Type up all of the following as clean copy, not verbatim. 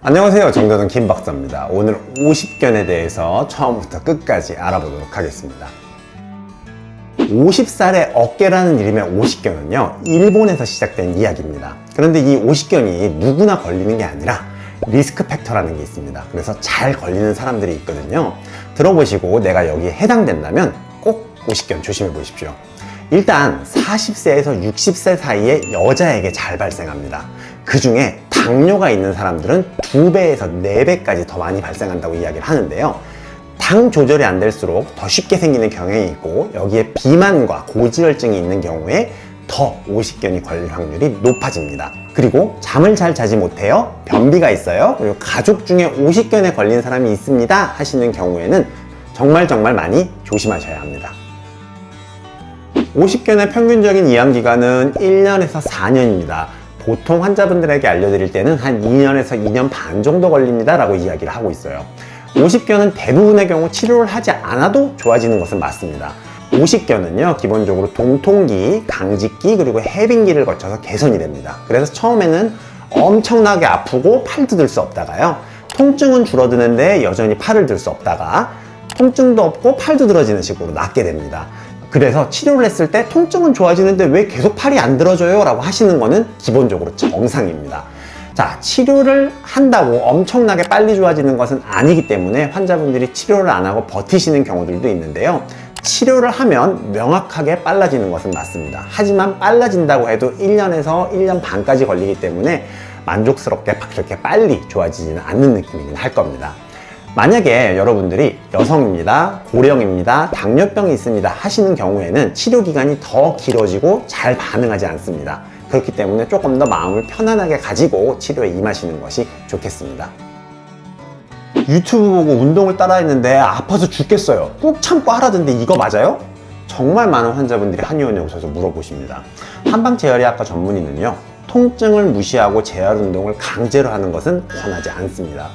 안녕하세요, 정교동 김박사입니다. 오늘 50견에 대해서 처음부터 끝까지 알아보도록 하겠습니다. 50살의 어깨라는 이름의 50견은요, 일본에서 시작된 이야기입니다. 그런데 이 50견이 누구나 걸리는 게 아니라 리스크 팩터라는 게 있습니다. 그래서 잘 걸리는 사람들이 있거든요. 들어보시고 내가 여기에 해당된다면 꼭 50견 조심해 보십시오. 일단 40세에서 60세 사이에 여자에게 잘 발생합니다. 그 중에 당뇨가 있는 사람들은 2배에서 4배까지 더 많이 발생한다고 이야기를 하는데요. 당 조절이 안 될수록 더 쉽게 생기는 경향이 있고, 여기에 비만과 고지혈증이 있는 경우에 더 50견이 걸릴 확률이 높아집니다. 그리고 잠을 잘 자지 못해요, 변비가 있어요, 그리고 가족 중에 50견에 걸린 사람이 있습니다 하시는 경우에는 정말 많이 조심하셔야 합니다. 50견의 평균적인 이완기간은 1년에서 4년입니다. 보통 환자분들에게 알려드릴 때는 한 2년에서 2년 반 정도 걸립니다 라고 이야기를 하고 있어요. 50견은 대부분의 경우 치료를 하지 않아도 좋아지는 것은 맞습니다. 50견은요, 기본적으로 동통기, 강직기, 그리고 해빙기를 거쳐서 개선이 됩니다. 그래서 처음에는 엄청나게 아프고 팔도 들 수 없다가요, 통증은 줄어드는데 여전히 팔을 들 수 없다가 통증도 없고 팔도 들어지는 식으로 낫게 됩니다. 그래서 치료를 했을 때 통증은 좋아지는데 왜 계속 팔이 안 들어져요? 라고 하시는 거는 기본적으로 정상입니다. 자, 치료를 한다고 엄청나게 빨리 좋아지는 것은 아니기 때문에 환자분들이 치료를 안 하고 버티시는 경우들도 있는데요. 치료를 하면 명확하게 빨라지는 것은 맞습니다. 하지만 빨라진다고 해도 1년에서 1년 반까지 걸리기 때문에 만족스럽게 그렇게 빨리 좋아지지는 않는 느낌이긴 할 겁니다. 만약에 여러분들이 여성입니다, 고령입니다, 당뇨병이 있습니다 하시는 경우에는 치료 기간이 더 길어지고 잘 반응하지 않습니다. 그렇기 때문에 조금 더 마음을 편안하게 가지고 치료에 임하시는 것이 좋겠습니다. 유튜브 보고 운동을 따라 했는데 아파서 죽겠어요, 꾹 참고 하라던데 이거 맞아요? 정말 많은 환자분들이 한의원에 오셔서 물어보십니다. 한방재활의학과 전문의는요, 통증을 무시하고 재활 운동을 강제로 하는 것은 권하지 않습니다.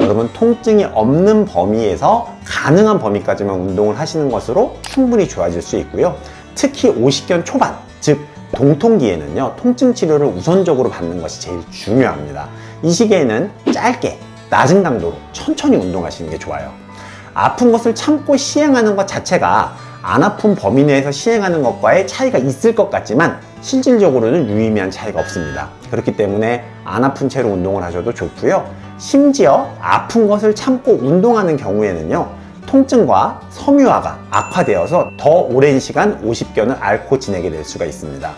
여러분, 통증이 없는 범위에서 가능한 범위까지만 운동을 하시는 것으로 충분히 좋아질 수 있고요. 특히 50견 초반, 즉 동통기에는요, 통증 치료를 우선적으로 받는 것이 제일 중요합니다. 이 시기에는 짧게 낮은 강도로 천천히 운동하시는 게 좋아요. 아픈 것을 참고 시행하는 것 자체가 안 아픈 범위 내에서 시행하는 것과의 차이가 있을 것 같지만 실질적으로는 유의미한 차이가 없습니다. 그렇기 때문에 안 아픈 채로 운동을 하셔도 좋고요. 심지어 아픈 것을 참고 운동하는 경우에는요, 통증과 섬유화가 악화되어서 더 오랜 시간 50견을 앓고 지내게 될 수가 있습니다.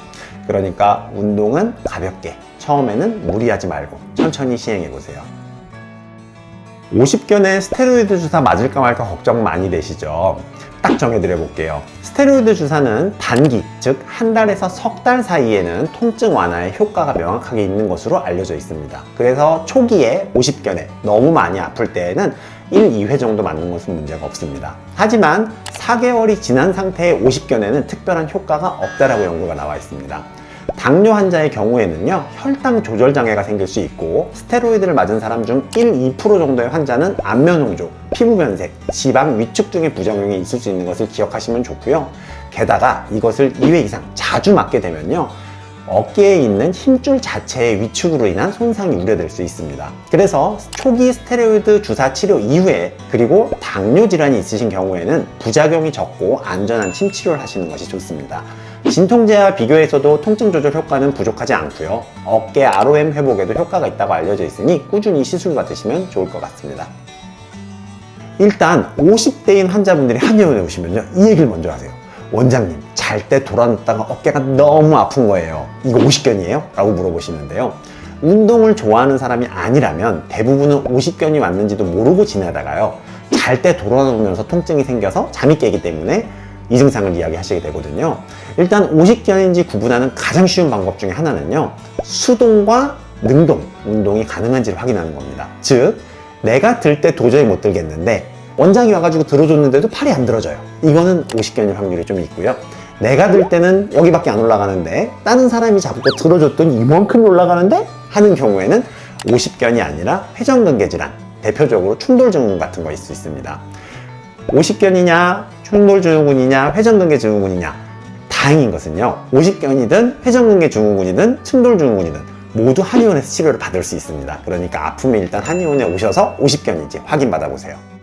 그러니까 운동은 가볍게, 처음에는 무리하지 말고 천천히 시행해 보세요. 50견에 스테로이드 주사 맞을까 말까 걱정 많이 되시죠? 딱 정해드려 볼게요. 스테로이드 주사는 단기, 즉 한 달에서 석 달 사이에는 통증 완화에 효과가 명확하게 있는 것으로 알려져 있습니다. 그래서 초기에 50견에 너무 많이 아플 때에는 1, 2회 정도 맞는 것은 문제가 없습니다. 하지만 4개월이 지난 상태의 50견에는 특별한 효과가 없다라고 연구가 나와 있습니다. 당뇨 환자의 경우에는요, 혈당 조절 장애가 생길 수 있고, 스테로이드를 맞은 사람 중 1, 2% 정도의 환자는 안면 홍조, 피부 변색, 지방 위축 등의 부작용이 있을 수 있는 것을 기억하시면 좋고요. 게다가 이것을 2회 이상 자주 맞게 되면요, 어깨에 있는 힘줄 자체의 위축으로 인한 손상이 우려될 수 있습니다. 그래서 초기 스테로이드 주사 치료 이후에, 그리고 당뇨 질환이 있으신 경우에는 부작용이 적고 안전한 침 치료를 하시는 것이 좋습니다. 진통제와 비교해서도 통증 조절 효과는 부족하지 않고요, 어깨 ROM 회복에도 효과가 있다고 알려져 있으니 꾸준히 시술 받으시면 좋을 것 같습니다. 일단 50대인 환자분들이 한의원에 오시면요, 이 얘기를 먼저 하세요. 원장님, 잘 때 돌아눕다가 어깨가 너무 아픈 거예요, 이거 50견이에요? 라고 물어보시는데요, 운동을 좋아하는 사람이 아니라면 대부분은 50견이 왔는지도 모르고 지내다가요, 잘 때 돌아누우면서 통증이 생겨서 잠이 깨기 때문에 이 증상을 이야기하시게 되거든요. 일단 50견인지 구분하는 가장 쉬운 방법 중에 하나는요, 수동과 능동 운동이 가능한지를 확인하는 겁니다. 즉, 내가 들 때 도저히 못 들겠는데 원장이 와가지고 들어줬는데도 팔이 안 들어져요, 이거는 50견일 확률이 좀 있고요. 내가 들 때는 여기밖에 안 올라가는데 다른 사람이 잡고 들어줬더니 이만큼 올라가는데 하는 경우에는 50견이 아니라 회전근개 질환, 대표적으로 충돌증후군 같은 거 있을 수 있습니다. 50견이냐 충돌증후군이냐 회전근개 증후군이냐, 다행인 것은요, 50견이든 회전근개 증후군이든 충돌증후군이든 모두 한의원에서 치료를 받을 수 있습니다. 그러니까 아프면 일단 한의원에 오셔서 50견인지 확인받아 보세요.